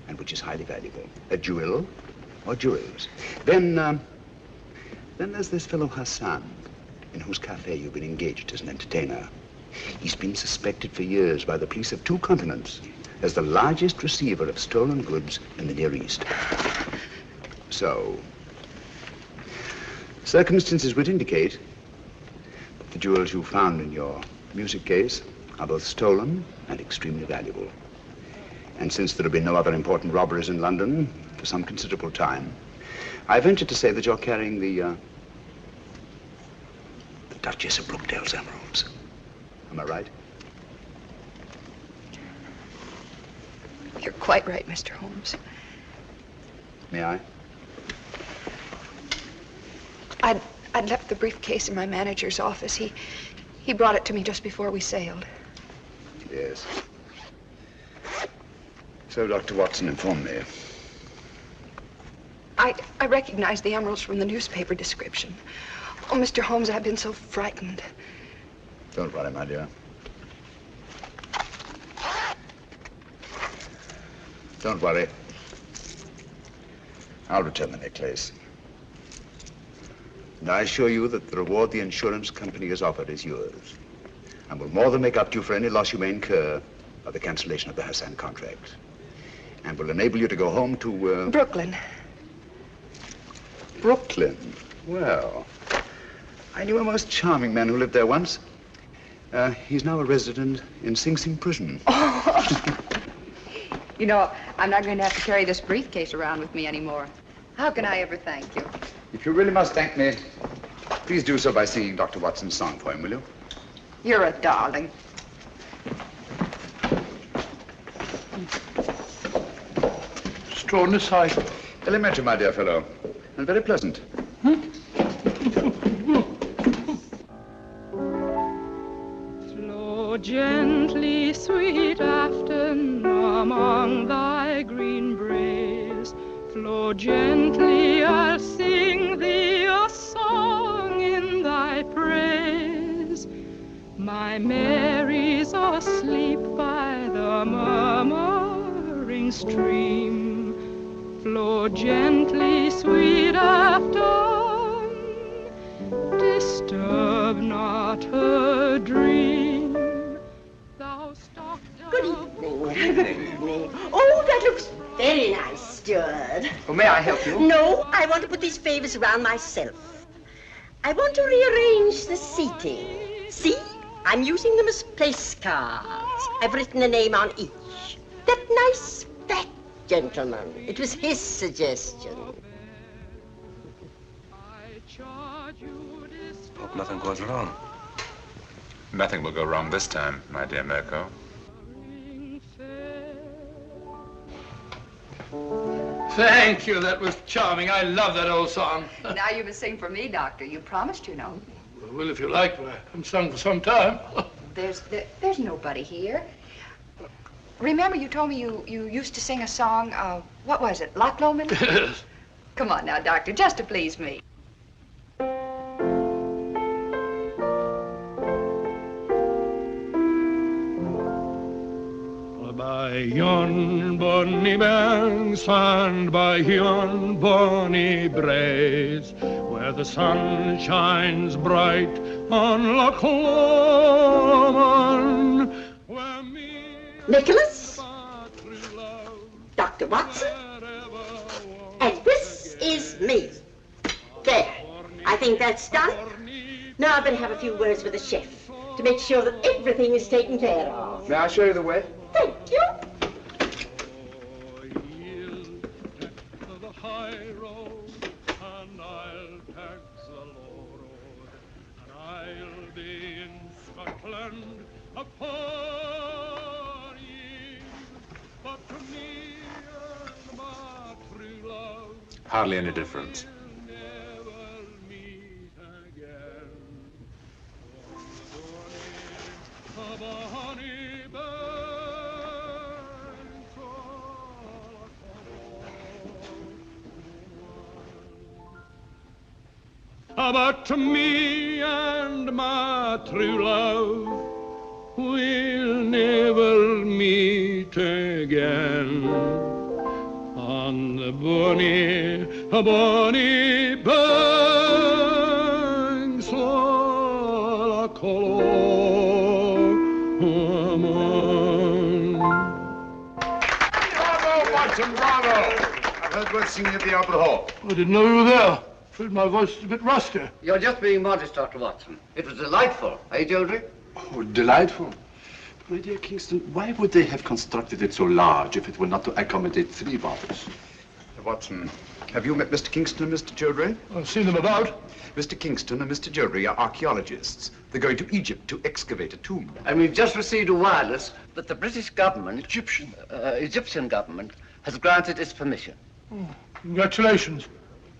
and which is highly valuable. A jewel or jewels. Then there's this fellow Hassan, in whose cafe you've been engaged as an entertainer. He's been suspected for years by the police of 2 continents as the largest receiver of stolen goods in the Near East. So, circumstances would indicate that the jewels you found in your music case are both stolen and extremely valuable. And since there have been no other important robberies in London for some considerable time, I venture to say that you're carrying the Duchess of Brookdale's emeralds. Am I right? You're quite right, Mr. Holmes. May I? I'd left the briefcase in my manager's office. He brought it to me just before we sailed. Yes. So Dr. Watson informed me. I recognized the emeralds from the newspaper description. Oh, Mr. Holmes, I've been so frightened. Don't worry, my dear. Don't worry. I'll return the necklace. And I assure you that the reward the insurance company has offered is yours, and will more than make up to you for any loss you may incur by the cancellation of the Hassan contract, and will enable you to go home to, Brooklyn. Brooklyn? Well, I knew a most charming man who lived there once. He's now a resident in Sing Sing prison. Oh. You know, I'm not going to have to carry this briefcase around with me anymore. How can I ever thank you? If you really must thank me, please do so by singing Dr. Watson's song for him, will you? You're a darling. Extraordinary sight. Elementary, my dear fellow, and very pleasant. Flow gently, sweet Afton, among thy green braes. Flow gently, I'll sing thee a song in thy praise. My Mary's asleep by the murmuring stream. Flow gently, sweet Afton, disturb not her a dream. Thou stalked Good evening. Good evening. Oh, that looks very nice, steward. Oh, may I help you? No, I want to put these favors around myself. I want to rearrange the seating. See? I'm using them as place cards. I've written a name on each. That nice fat gentleman. It was his suggestion. Hope nothing goes wrong. Nothing will go wrong this time, my dear Mirko. Thank you. That was charming. I love that old song. Now you must sing for me, Doctor. You promised, you know. Well, if you like, I haven't sung for some time. There's nobody here. Remember you told me you used to sing a song, what was it, Loch Lomond? Yes. Come on now, Doctor, just to please me. By yon bonny banks and by yon bonny braes, where the sun shines bright on Loch Lomond, Nicholas, Dr. Watson, and this is me. There, I think that's done. Now I better have a few words with the chef to make sure that everything is taken care of. May I show you the way? Thank you. Hardly any difference. But me and my true love will never meet again on the bonny banks of Loch Lomond. Bravo, Watson, bravo! I've heard worth singing at the Albert Hall. I didn't know you were there. Afraid my voice is a bit rusty. You're just being modest, Dr. Watson. It was delightful, eh, Children? Oh, delightful. My dear Kingston, why would they have constructed it so large if it were not to accommodate 3 bottles? Watson, have you met Mr. Kingston and Mr. Childry? I've seen them about. Mr. Kingston and Mr. Childry are archaeologists. They're going to Egypt to excavate a tomb. And we've just received a wireless that the British government, Egyptian government, has granted its permission. Oh, congratulations,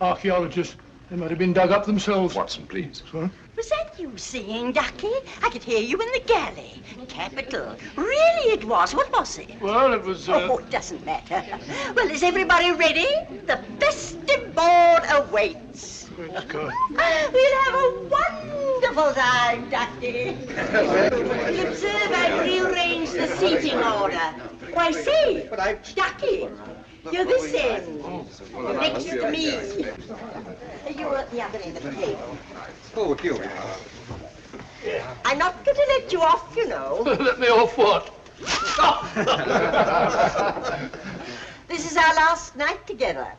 archaeologists. They might have been dug up themselves. Watson, please. Sorry? Was that you singing, Ducky? I could hear you in the galley. Capital. Really it was. What was it? Well, it was... Oh, it doesn't matter. Well, is everybody ready? The festive board awaits. Good God. We'll have a wonderful time, Ducky. You observe I've rearranged the seating order. Why, say, Ducky, you're this end. Next to me. You're at the other end of the table. Oh, here we are. I'm not going to let you off, you know. Let me off what? This is our last night together.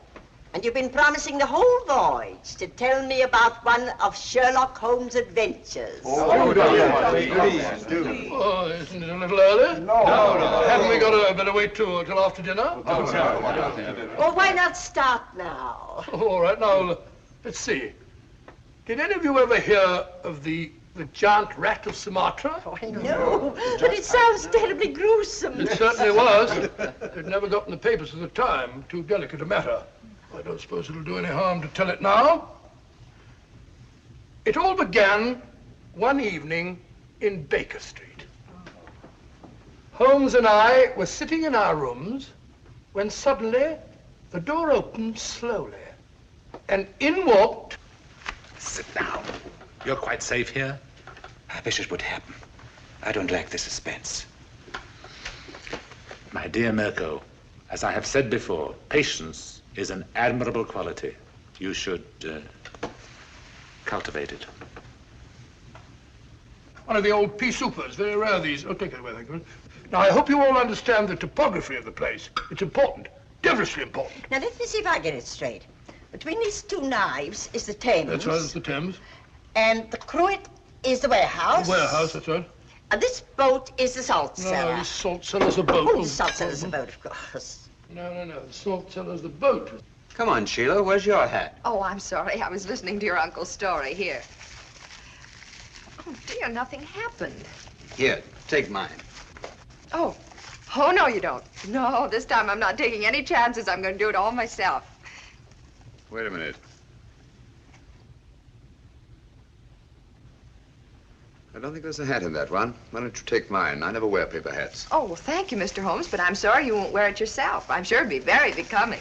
And you've been promising the whole voyage to tell me about one of Sherlock Holmes' adventures. Oh, please, do. Oh, isn't it a little early? No. Haven't we got a better wait till after dinner? Well, why not start now? All right, now, let's see. Did any of you ever hear of the giant rat of Sumatra? Oh, no, but it sounds terribly gruesome. It certainly was. It never got in the papers at the time. Too delicate a matter. I don't suppose it'll do any harm to tell it now. It all began one evening in Baker Street. Holmes and I were sitting in our rooms when suddenly the door opened slowly and in walked... Sit down. You're quite safe here. I wish it would happen. I don't like the suspense. My dear Mirko, as I have said before, patience is an admirable quality. You should cultivate it. One of the old pea soupers. Very rare, these. Oh, take it away, thank you. Now, I hope you all understand the topography of the place. It's important. Devilishly important. Now, let me see if I get it straight. Between these two knives is the Thames. That's right, it's the Thames. And the cruet is the warehouse. The warehouse, that's right. And this boat is the salt cellar. No, the salt cellar's a boat. Oh, the salt cellar's a boat, of course. No. The salt cellar's the boat. Come on, Sheila, where's your hat? Oh, I'm sorry. I was listening to your uncle's story. Here. Oh, dear, nothing happened. Here, take mine. Oh, no, you don't. No, this time I'm not taking any chances. I'm going to do it all myself. Wait a minute. I don't think there's a hat in that one. Why don't you take mine? I never wear paper hats. Oh, well, thank you, Mr. Holmes, but I'm sorry you won't wear it yourself. I'm sure it'd be very becoming.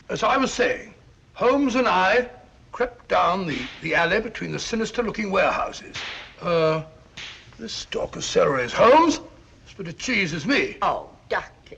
As I was saying, Holmes and I crept down the alley between the sinister-looking warehouses. This stalk of celery is Holmes. This bit of cheese is me. Oh, Doctor.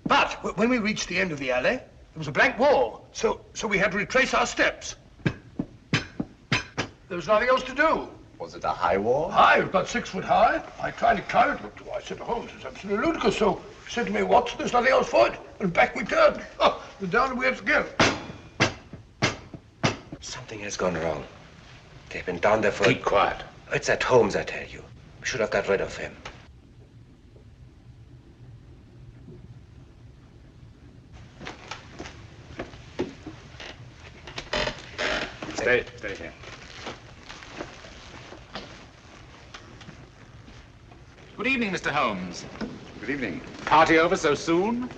But when we reached the end of the alley, there was a blank wall, so we had to retrace our steps. There was nothing else to do. Was it a high wall? High, it was about 6 foot high. I tried to climb it, but I said to Holmes, it's absolutely ludicrous. So he said to me, Watson, there's nothing else for it. And back we turned. Oh, and down we went again. Something has gone wrong. They've been down there for... Keep quiet. It's at Holmes, I tell you. We should have got rid of him. Stay here. Good evening, Mr. Holmes. Good evening. Party over so soon?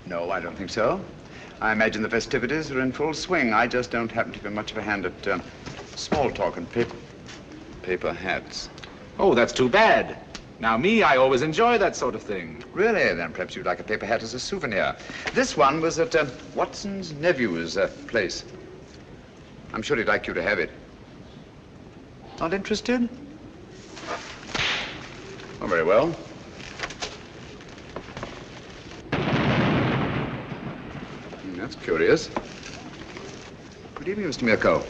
No, I don't think so. I imagine the festivities are in full swing. I just don't happen to be much of a hand at small talk and paper hats. Oh, that's too bad. Now, I always enjoy that sort of thing. Really? Then perhaps you'd like a paper hat as a souvenir. This one was at Watson's nephew's place. I'm sure he'd like you to have it. Not interested? Oh, very well. That's curious. Good evening, Mr. Mirko.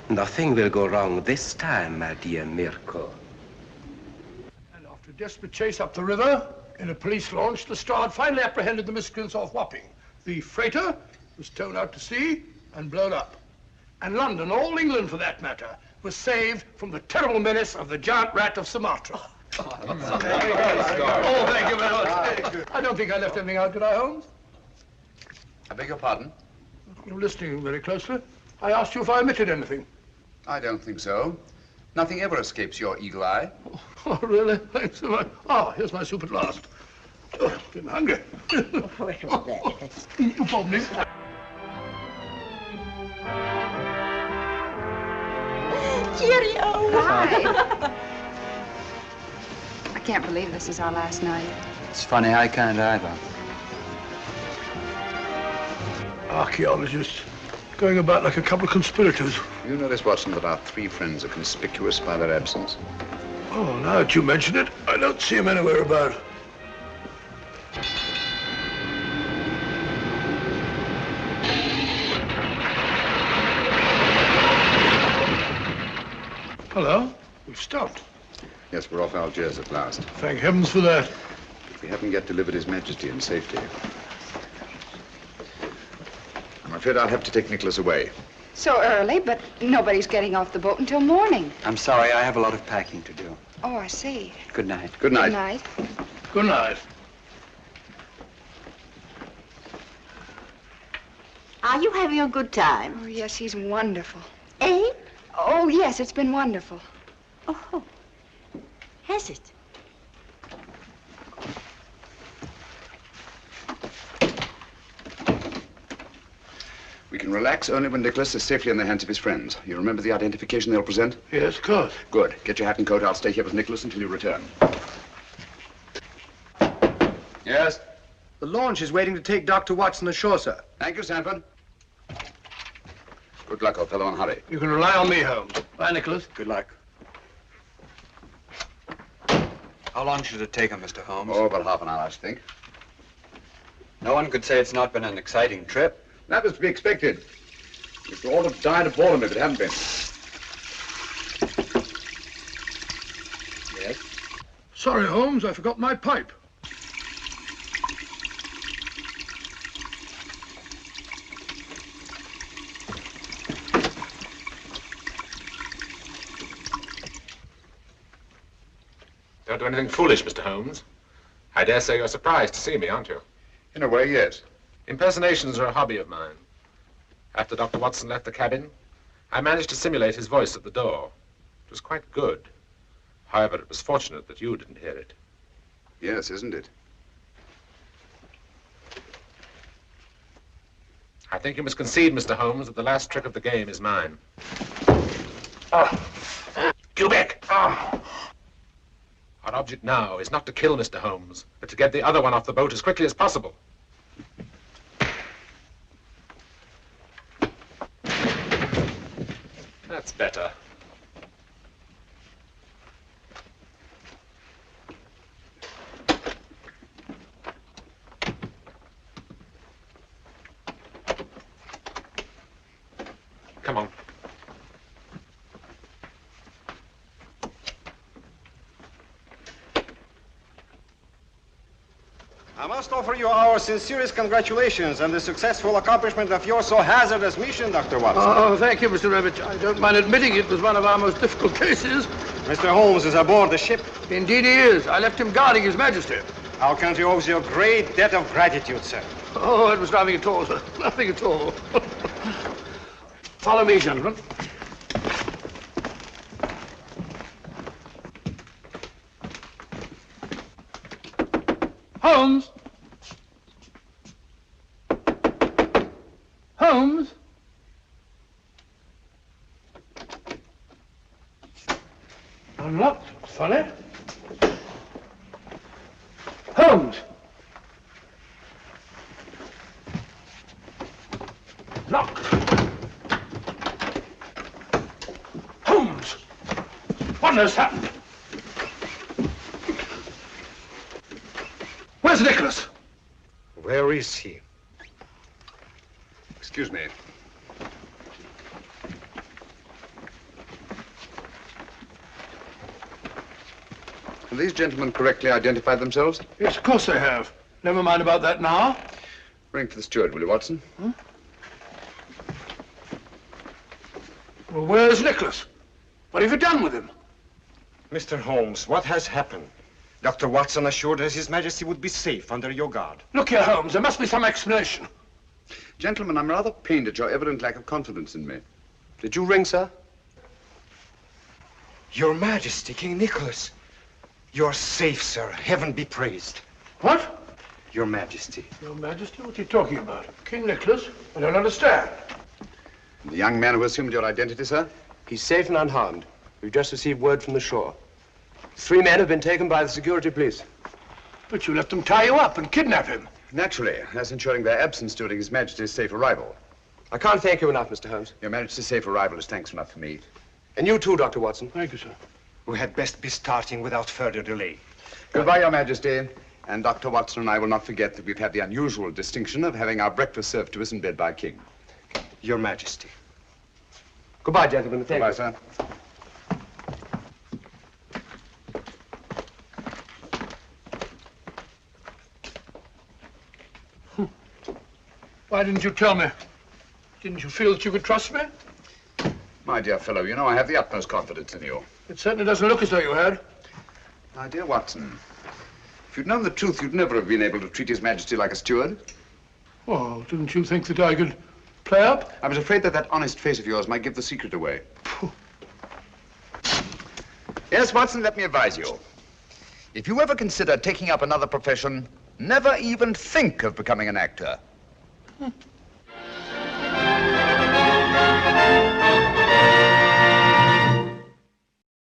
Nothing will go wrong this time, my dear Mirko. And after a desperate chase up the river in a police launch, the Strad finally apprehended the miscreants off Wapping. The freighter was towed out to sea and blown up. And London, all England for that matter, was saved from the terrible menace of the giant rat of Sumatra. Oh, thank you very much. I don't think I left anything out, did I, Holmes? I beg your pardon? You're listening very closely. I asked you if I omitted anything. I don't think so. Nothing ever escapes your eagle eye. Oh, really? Thanks so much. Ah, here's my soup at last. Oh, getting hungry. Wait a minute. You pardon me. Cheerio. Hi. I can't believe this is our last night. It's funny, I can't either. Archaeologists going about like a couple of conspirators. You notice, Watson, that our three friends are conspicuous by their absence? Oh, now that you mention it, I don't see him anywhere about. Hello? We've stopped. Yes, we're off Algiers at last. Thank heavens for that. We haven't yet delivered His Majesty in safety. I'm afraid I'll have to take Nicholas away. So early, but nobody's getting off the boat until morning. I'm sorry, I have a lot of packing to do. Oh, I see. Good night. Good night. Good night. Good night. Are you having a good time? Oh, yes, he's wonderful. Eh? Oh, yes, it's been wonderful. Oh, has it? We can relax only when Nicholas is safely in the hands of his friends. You remember the identification they'll present? Yes, of course. Good. Get your hat and coat. I'll stay here with Nicholas until you return. Yes? The launch is waiting to take Dr. Watson ashore, sir. Thank you, Sanford. Good luck, old fellow, and hurry. You can rely on me, Holmes. Bye, Nicholas. Good luck. How long should it take him, Mr. Holmes? Oh, about half an hour, I should think. No one could say it's not been an exciting trip. That was to be expected. We'd all have died of boredom if it hadn't been. Yes? Sorry, Holmes, I forgot my pipe. Don't do anything foolish, Mr. Holmes. I dare say you're surprised to see me, aren't you? In a way, yes. Impersonations are a hobby of mine. After Dr. Watson left the cabin, I managed to simulate his voice at the door. It was quite good. However, it was fortunate that you didn't hear it. Yes, isn't it? I think you must concede, Mr. Holmes, that the last trick of the game is mine. Quebec! Our object now is not to kill Mr. Holmes, but to get the other one off the boat as quickly as possible. That's better. Come on. I must offer you our sincerest congratulations on the successful accomplishment of your so hazardous mission, Dr. Watson. Oh, thank you, Mr. Revich. I don't mind admitting it was one of our most difficult cases. Mr. Holmes is aboard the ship. Indeed he is. I left him guarding His Majesty. Our country owes you a great debt of gratitude, sir. Oh, it was nothing at all, sir. Nothing at all. Follow me, gentlemen. Holmes! Holmes! Unlocked. Funny. Holmes! Locked. Holmes! What has happened? Where's Nicholas? Where is he? Excuse me. Have these gentlemen correctly identified themselves? Yes, of course they have. Never mind about that now. Ring for the steward, will you, Watson? Well, where's Nicholas? What have you done with him? Mr. Holmes, what has happened? Dr. Watson assured us His Majesty would be safe under your guard. Look here, Holmes, there must be some explanation. Gentlemen, I'm rather pained at your evident lack of confidence in me. Did you ring, sir? Your Majesty, King Nicholas. You're safe, sir. Heaven be praised. What? Your Majesty. Your Majesty? What are you talking about? King Nicholas? I don't understand. The young man who assumed your identity, sir? He's safe and unharmed. We've just received word from the shore. 3 men have been taken by the security police. But you let them tie you up and kidnap him. Naturally, as ensuring their absence during His Majesty's safe arrival. I can't thank you enough, Mr. Holmes. Your Majesty's safe arrival is thanks enough for me. And you too, Dr. Watson. Thank you, sir. We had best be starting without further delay. Goodbye, Your Majesty. And Dr. Watson and I will not forget that we've had the unusual distinction of having our breakfast served to us in bed by a king. Your Majesty. Goodbye, gentlemen. Thank Goodbye, you. sir. Why didn't you tell me? Didn't you feel that you could trust me? My dear fellow, you know I have the utmost confidence in you. It certainly doesn't look as though you had. My dear Watson, if you'd known the truth, you'd never have been able to treat His Majesty like a steward. Oh, didn't you think that I could play up? I was afraid that that honest face of yours might give the secret away. Yes, Watson, let me advise you. If you ever consider taking up another profession, never even think of becoming an actor.